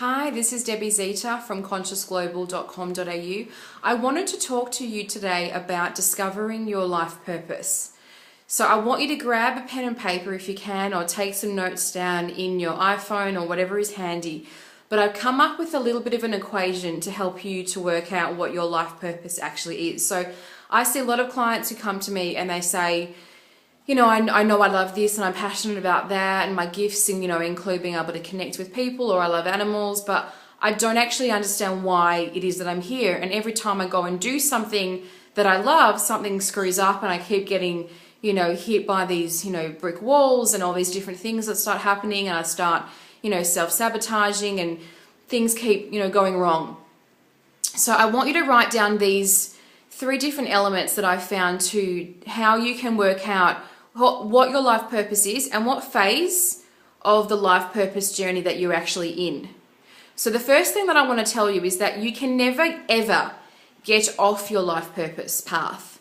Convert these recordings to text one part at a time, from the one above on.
Hi, this is Debbie Zeta from consciousglobal.com.au. I wanted to talk to you today about discovering your life purpose. So I want you to grab a pen and paper if you can, or take some notes down in your iPhone or whatever is handy. But I've come up with a little bit of an equation to help you to work out what your life purpose actually is. So I see a lot of clients who come to me and they say, I know I love this and I'm passionate about that, and my gifts include being able to connect with people, or I love animals, but I don't actually understand why it is that I'm here. And every time I go and do something that I love, something screws up and I keep getting, hit by these, brick walls and all these different things that start happening, and I start, self-sabotaging, and things keep, going wrong. So I want you to write down these 3 different elements that I found to how you can work out what your life purpose is and what phase of the life purpose journey that you're actually in. So the first thing that I want to tell you is that you can never ever get off your life purpose path,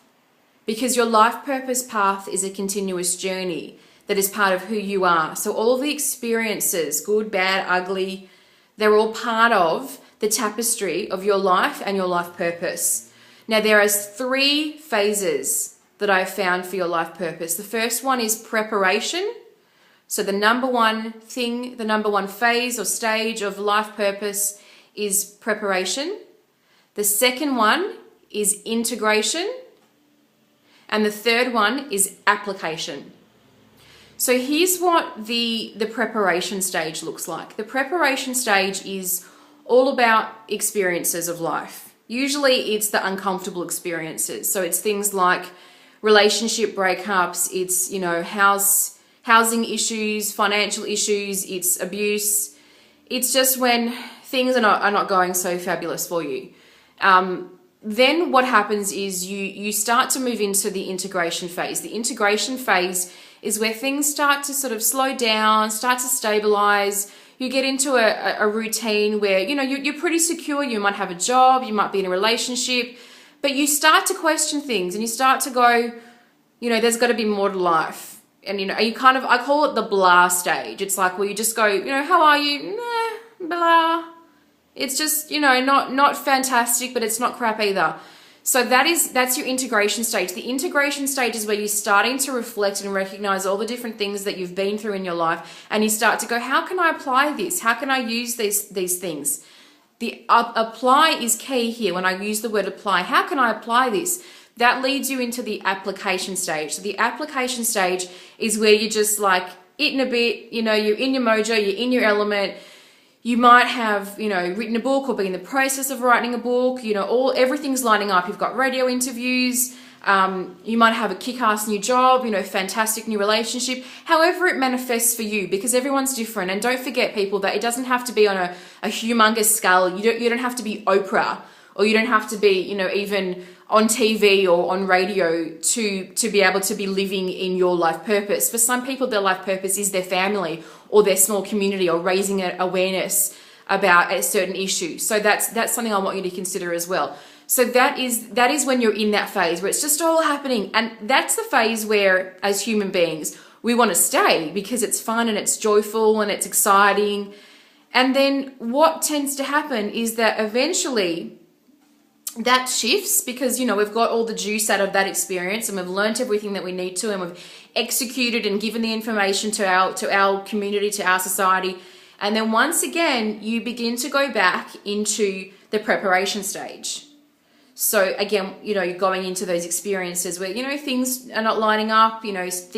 because your life purpose path is a continuous journey that is part of who you are. So all of the experiences, good, bad, ugly, they're all part of the tapestry of your life and your life purpose. Now there are 3 phases that I've found for your life purpose. The first one is preparation. So the number one phase or stage of life purpose is preparation. The second one is integration. And the third one is application. So here's what the preparation stage looks like. The preparation stage is all about experiences of life. Usually it's the uncomfortable experiences. So it's things like relationship breakups, it's, housing issues, financial issues, it's abuse. It's just when things are not going so fabulous for you. Then what happens is you start to move into the integration phase. The integration phase is where things start to sort of slow down, start to stabilize. You get into a routine where, you're pretty secure. You might have a job, you might be in a relationship, but you start to question things and you start to go, there's got to be more to life. And, I call it the blah stage. It's like, well, you just go, how are you? Nah, blah. It's just, not fantastic, but it's not crap either. So that's your integration stage. The integration stage is where you're starting to reflect and recognize all the different things that you've been through in your life, and you start to go, how can I apply this? How can I use these things? The apply is key here. When I use the word apply, how can I apply this? That leads you into the application stage. So the application stage is where you're just like eating a bit, you're in your mojo, you're in your element. You might have, written a book or be in the process of writing a book, everything's lining up. You've got radio interviews, you might have a kick-ass new job, fantastic new relationship, however it manifests for you, because everyone's different. And don't forget, people, that it doesn't have to be on a humongous scale. You don't have to be Oprah, or you don't have to be, even on TV or on radio to be able to be living in your life purpose. For some people, their life purpose is their family or their small community, or raising awareness about a certain issue. So that's something I want you to consider as well. So that is when you're in that phase where it's just all happening. And that's the phase where, as human beings, we want to stay because it's fun and it's joyful and it's exciting. And then what tends to happen is that eventually that shifts, because we've got all the juice out of that experience and we've learned everything that we need to, and we've executed and given the information to our community, to our society. And then once again, you begin to go back into the preparation stage. So again, you're going into those experiences where, things are not lining up, things